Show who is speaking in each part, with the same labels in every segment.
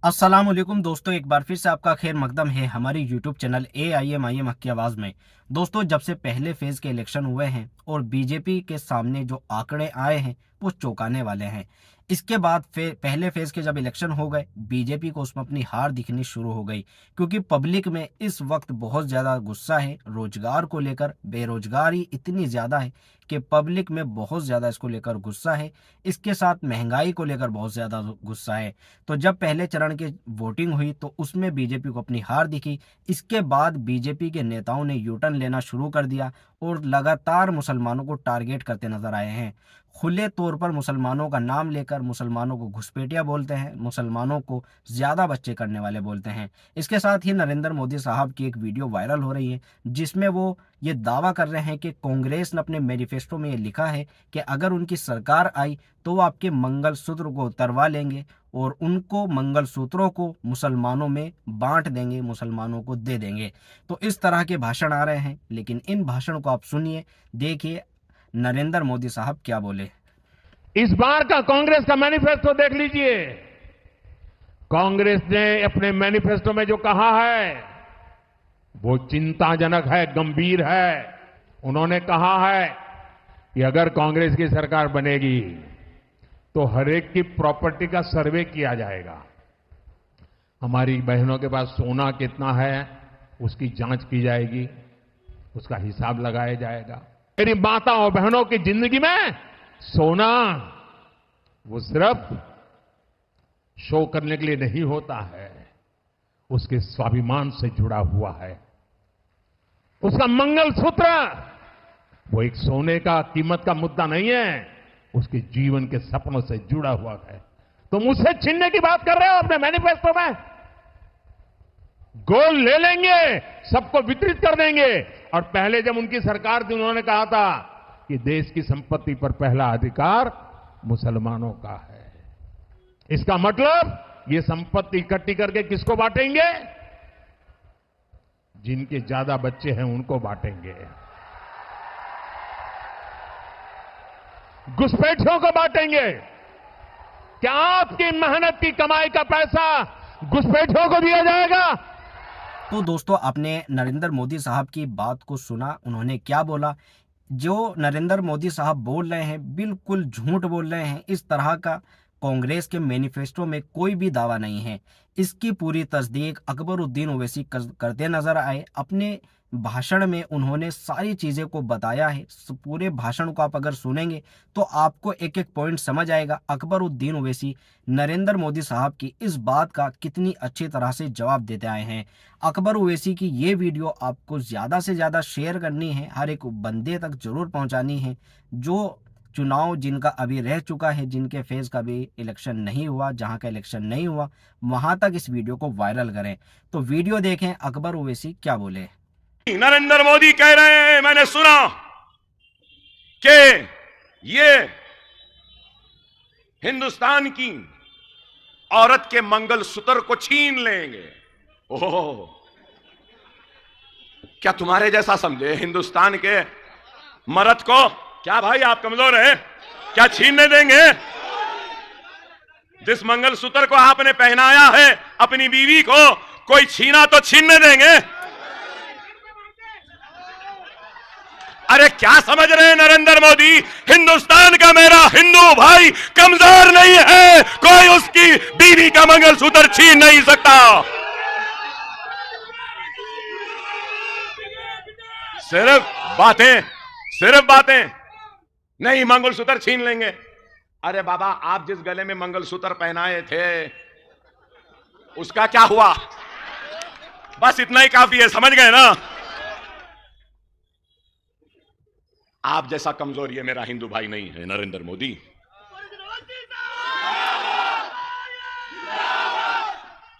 Speaker 1: अस्सलामुअलैकुम दोस्तों, एक बार फिर से आपका खैर मकदम है हमारी यूट्यूब चैनल AIM हक की आवाज़ में। दोस्तों, जब से पहले फेज़ के इलेक्शन हुए हैं और बीजेपी के सामने जो आंकड़े आए हैं वो चौंकाने वाले हैं। इसके बाद पहले फेज़ के जब इलेक्शन हो गए, बीजेपी को उसमें अपनी हार दिखनी शुरू हो गई, क्योंकि पब्लिक में इस वक्त बहुत ज़्यादा गुस्सा है रोजगार को लेकर। बेरोजगारी इतनी ज़्यादा है कि पब्लिक में बहुत ज़्यादा इसको लेकर गुस्सा है। इसके साथ महंगाई को लेकर बहुत ज़्यादा गुस्सा है। तो जब पहले चरण की वोटिंग हुई तो उसमें बीजेपी को अपनी हार दिखी। इसके बाद बीजेपी के नेताओं ने यू टर्न लेना शुरू कर दिया और लगातार मुसलमानों को टारगेट करते नजर आए हैं। खुले तौर पर मुसलमानों का नाम लेकर मुसलमानों को घुसपैठिया बोलते हैं, मुसलमानों को ज़्यादा बच्चे करने वाले बोलते हैं। इसके साथ ही नरेंद्र मोदी साहब की एक वीडियो वायरल हो रही है जिसमें वो ये दावा कर रहे हैं कि कांग्रेस ने अपने मैनिफेस्टो में ये लिखा है कि अगर उनकी सरकार आई तो वो आपके मंगलसूत्र को उतरवा लेंगे और उनको मंगलसूत्रों को मुसलमानों में बांट देंगे, मुसलमानों को दे देंगे। तो इस तरह के भाषण आ रहे हैं, लेकिन इन भाषण को आप सुनिए, देखिए नरेंद्र मोदी साहब क्या बोले।
Speaker 2: इस बार का कांग्रेस का मैनिफेस्टो देख लीजिए। कांग्रेस ने अपने मैनिफेस्टो में जो कहा है वो चिंताजनक है, गंभीर है। उन्होंने कहा है कि अगर कांग्रेस की सरकार बनेगी तो हर एक की प्रॉपर्टी का सर्वे किया जाएगा। हमारी बहनों के पास सोना कितना है उसकी जांच की जाएगी, उसका हिसाब लगाया जाएगा। मेरी माताओं बहनों की जिंदगी में सोना वो सिर्फ शो करने के लिए नहीं होता है, उसके स्वाभिमान से जुड़ा हुआ है। उसका मंगलसूत्र वो एक सोने का कीमत का मुद्दा नहीं है, उसके जीवन के सपनों से जुड़ा हुआ है। तुम उसे छीनने की बात कर रहे हो अपने मैनिफेस्टो में। गोल्ड ले लेंगे, सबको वितरित कर देंगे। और पहले जब उनकी सरकार थी उन्होंने कहा था कि देश की संपत्ति पर पहला अधिकार मुसलमानों का है। इसका मतलब ये संपत्ति इकट्ठी करके किसको बांटेंगे? जिनके ज्यादा बच्चे हैं उनको बांटेंगे, घुसपैठियों को बांटेंगे। क्या आपकी मेहनत की कमाई का पैसा घुसपैठियों को दिया जाएगा?
Speaker 1: तो दोस्तों, आपने नरेंद्र मोदी साहब की बात को सुना, उन्होंने क्या बोला। जो नरेंद्र मोदी साहब बोल रहे हैं बिल्कुल झूठ बोल रहे हैं। इस तरह का कांग्रेस के मैनिफेस्टो में कोई भी दावा नहीं है। इसकी पूरी तस्दीक अकबरुद्दीन ओवैसी करते नजर आए। अपने भाषण में उन्होंने सारी चीज़ें को बताया है। पूरे भाषण को आप अगर सुनेंगे तो आपको एक एक पॉइंट समझ आएगा। अकबरुद्दीन ओवैसी नरेंद्र मोदी साहब की इस बात का कितनी अच्छी तरह से जवाब देते आए हैं। अकबर ओवैसी की ये वीडियो आपको ज़्यादा से ज़्यादा शेयर करनी है, हर एक बंदे तक जरूर पहुंचानी है। जो चुनाव जिनका अभी रह चुका है, जिनके फेज का भी इलेक्शन नहीं हुआ, जहां का इलेक्शन नहीं हुआ, वहां तक इस वीडियो को वायरल करें। तो वीडियो देखें अकबर ओवैसी क्या बोले।
Speaker 3: नरेंद्र मोदी कह रहे हैं, मैंने सुना कि ये हिंदुस्तान की औरत के मंगलसूत्र को छीन लेंगे। ओह, क्या तुम्हारे जैसा समझे हिंदुस्तान के मर्द को? क्या भाई आप कमजोर है? क्या छीनने देंगे? जिस मंगलसूत्र को आपने पहनाया है अपनी बीवी को, कोई छीना तो छीनने देंगे? अरे क्या समझ रहे हैं नरेंद्र मोदी? हिंदुस्तान का मेरा हिंदू भाई कमजोर नहीं है, कोई उसकी बीवी का मंगलसूत्र छीन नहीं सकता। सिर्फ बातें नहीं, मंगलसूत्र छीन लेंगे। अरे बाबा, आप जिस गले में मंगलसूत्र पहनाए थे उसका क्या हुआ? बस इतना ही काफी है, समझ गए ना? आप जैसा कमजोर ये मेरा हिंदू भाई नहीं है नरेंद्र मोदी।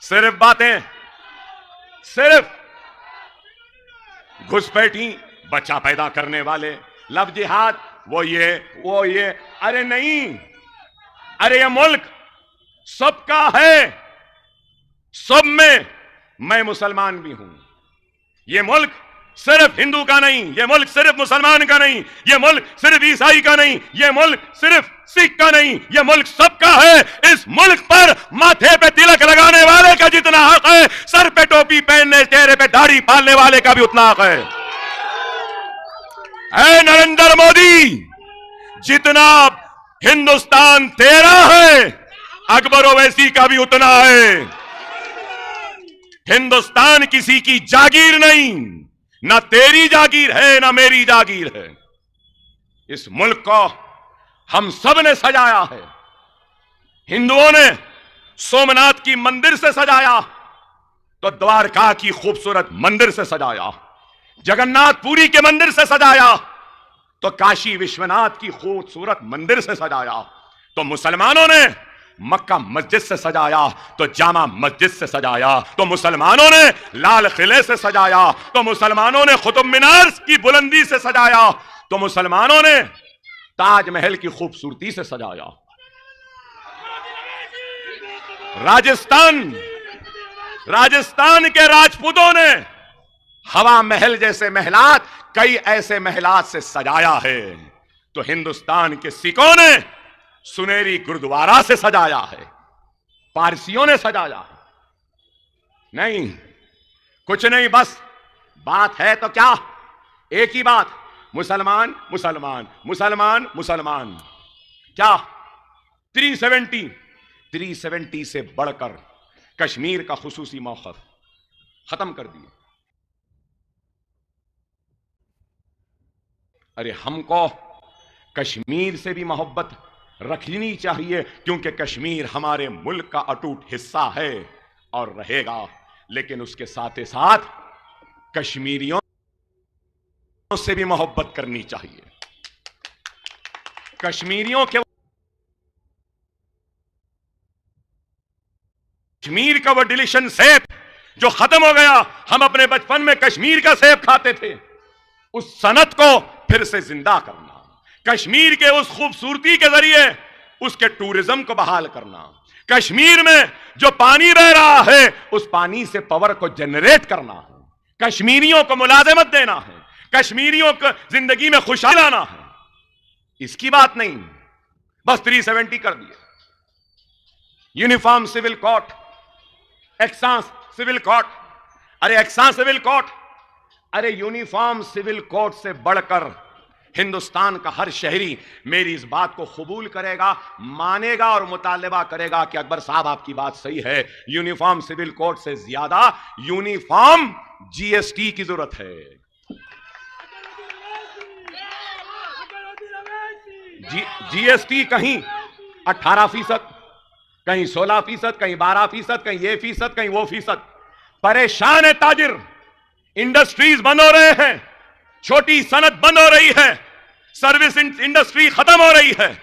Speaker 3: सिर्फ बातें, सिर्फ घुसपैठी, बच्चा पैदा करने वाले, लव जिहाद, वो ये। अरे नहीं, अरे ये मुल्क सबका है, सब में मैं मुसलमान भी हूं। ये मुल्क सिर्फ हिंदू का नहीं, ये मुल्क सिर्फ मुसलमान का नहीं, ये मुल्क सिर्फ ईसाई का नहीं, ये मुल्क सिर्फ सिख का नहीं, ये मुल्क सबका है। इस मुल्क पर माथे पे तिलक लगाने वाले का जितना हक है, सर पे टोपी पहनने, चेहरे पे दाढ़ी पालने वाले का भी उतना हक है। ऐ नरेंद्र मोदी, जितना हिंदुस्तान तेरा है, अकबर ओवैसी का भी उतना है। हिंदुस्तान किसी की जागीर नहीं, ना तेरी जागीर है ना मेरी जागीर है। इस मुल्क को हम सब ने सजाया है। हिंदुओं ने सोमनाथ की मंदिर से सजाया, तो द्वारका की खूबसूरत मंदिर से सजाया। जगन्नाथपुरी के मंदिर से सजाया, तो काशी विश्वनाथ की खूबसूरत मंदिर से सजाया। तो मुसलमानों ने मक्का मस्जिद से सजाया, तो जामा मस्जिद से सजाया। तो मुसलमानों ने लाल किले से सजाया, तो मुसलमानों ने कुतुब मीनार की बुलंदी से सजाया, तो मुसलमानों ने ताजमहल की खूबसूरती से सजाया। राजस्थान के राजपूतों ने हवा महल जैसे महलात, कई ऐसे महलात से सजाया है। तो हिंदुस्तान के सिखों ने सुनेरी गुरुद्वारा से सजाया है, पारसियों ने सजाया है। नहीं, कुछ नहीं, बस बात है तो क्या, एक ही बात, मुसलमान मुसलमान मुसलमान मुसलमान। क्या 370 से बढ़कर कश्मीर का खुसूसी मौक़िफ़ खत्म कर दिया। अरे हमको कश्मीर से भी मोहब्बत रखनी चाहिए, क्योंकि कश्मीर हमारे मुल्क का अटूट हिस्सा है और रहेगा। लेकिन उसके साथ ही साथ कश्मीरियों से भी मोहब्बत करनी चाहिए। कश्मीरियों के कश्मीर का वो डिलीशन सेब जो खत्म हो गया, हम अपने बचपन में कश्मीर का सेब खाते थे, उस सनत को फिर से जिंदा करना, कश्मीर के उस खूबसूरती के जरिए उसके टूरिज्म को बहाल करना, कश्मीर में जो पानी बह रहा है उस पानी से पावर को जनरेट करना है, कश्मीरियों को मुलाजमत देना है, कश्मीरियों को जिंदगी में खुशहाली लाना है। इसकी बात नहीं, बस 370 कर दिए। यूनिफॉर्म सिविल कोड, एक्सांस सिविल कोड, अरे एक्सांस सिविल कोड, अरे यूनिफॉर्म सिविल कोड से बढ़कर हिंदुस्तान का हर शहरी मेरी इस बात को कबूल करेगा, मानेगा और मुतालबा करेगा कि अकबर साहब आपकी बात सही है। यूनिफॉर्म सिविल कोड से ज्यादा यूनिफॉर्म जीएसटी की जरूरत है। जीएसटी कहीं 18%, कहीं 16%, कहीं 12%, कहीं ये फीसद, कहीं वो फीसद। परेशान है ताजिर, इंडस्ट्रीज बंद हो रहे हैं, छोटी सनत बंद हो रही है, सर्विस इंडस्ट्री खत्म हो रही है।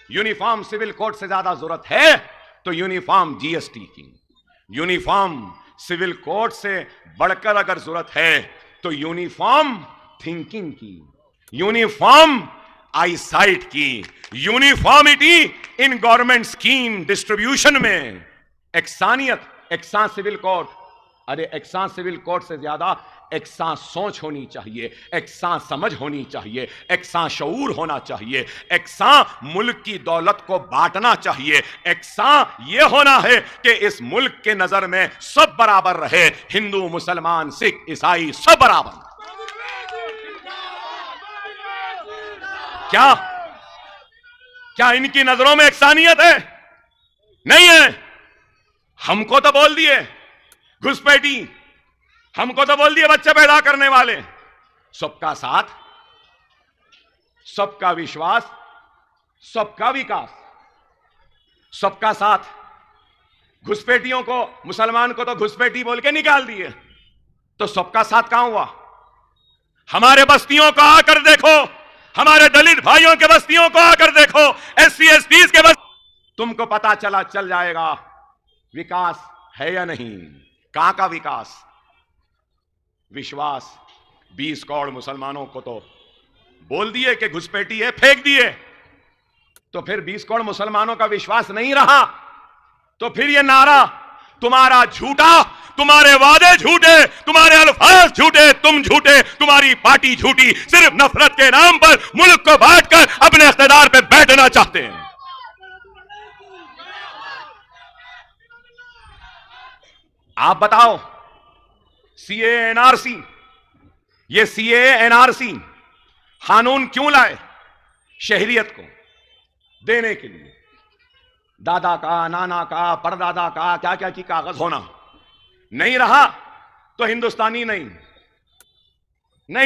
Speaker 3: यूनिफॉर्म सिविल कोड से ज्यादा जरूरत है तो यूनिफॉर्म जीएसटी की। यूनिफॉर्म सिविल कोड से बढ़कर अगर जरूरत है तो यूनिफॉर्म थिंकिंग की, यूनिफॉर्म आईसाइट की, uniformity in government scheme distribution में, एक्सानियत, एक्सा सिविल कोड। अरे एक्सा सिविल कोड से ज्यादा एक्सा सोच होनी चाहिए, एक्सा समझ होनी चाहिए, एक्सा शऊर होना चाहिए, एक्सा मुल्क की दौलत को बांटना चाहिए, एक्सा यह होना है कि इस मुल्क के नजर में सब बराबर रहे, हिंदू मुसलमान सिख ईसाई सब बराबर। क्या इनकी नजरों में एक्सानियत है? नहीं है। हमको तो बोल दिए घुसपैठी, हमको तो बोल दिए बच्चे पैदा करने वाले। सबका साथ, सबका विश्वास, सबका विकास, सबका साथ। घुसपैठियों को, मुसलमान को तो घुसपैठी बोल के निकाल दिए, तो सबका साथ कहां हुआ? हमारे बस्तियों को आकर देखो, हमारे दलित भाइयों के बस्तियों को आकर देखो, एससी एसटी के बस्ती, तुमको पता चल जाएगा विकास है या नहीं। कहां का विकास? विश्वास। 20 करोड़ मुसलमानों को तो बोल दिए कि घुसपैठी है, फेंक दिए, तो फिर 20 करोड़ मुसलमानों का विश्वास नहीं रहा, तो फिर ये नारा तुम्हारा झूठा, तुम्हारे वादे झूठे, तुम्हारे अल्फाज झूठे, तुम झूठे, तुम्हारी पार्टी झूठी, सिर्फ नफरत के नाम पर मुल्क को बांटकर अपने इख्तिदार पे बैठना चाहते हैं। आप बताओ, सीए एनआरसी, ये सीए एनआरसी कानून क्यों लाए? शहरियत को देने के लिए। दादा का, नाना का, परदादा का, क्या क्या की कागज होना नहीं रहा तो हिंदुस्तानी नहीं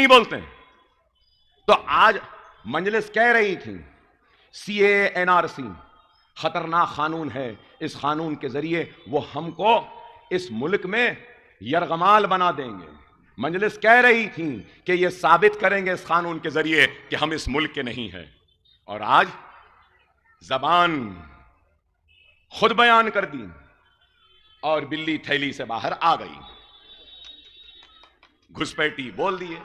Speaker 3: बोलते। तो आज मजलिस कह रही थी सीए एनआरसी खतरनाक कानून है, इस कानून के जरिए वो हमको इस मुल्क में यरगमाल बना देंगे। मजलिस कह रही थी कि ये साबित करेंगे इस कानून के जरिए कि हम इस मुल्क के नहीं हैं। और आज जबान खुद बयान कर दी और बिल्ली थैली से बाहर आ गई, घुसपैठी बोल दिए।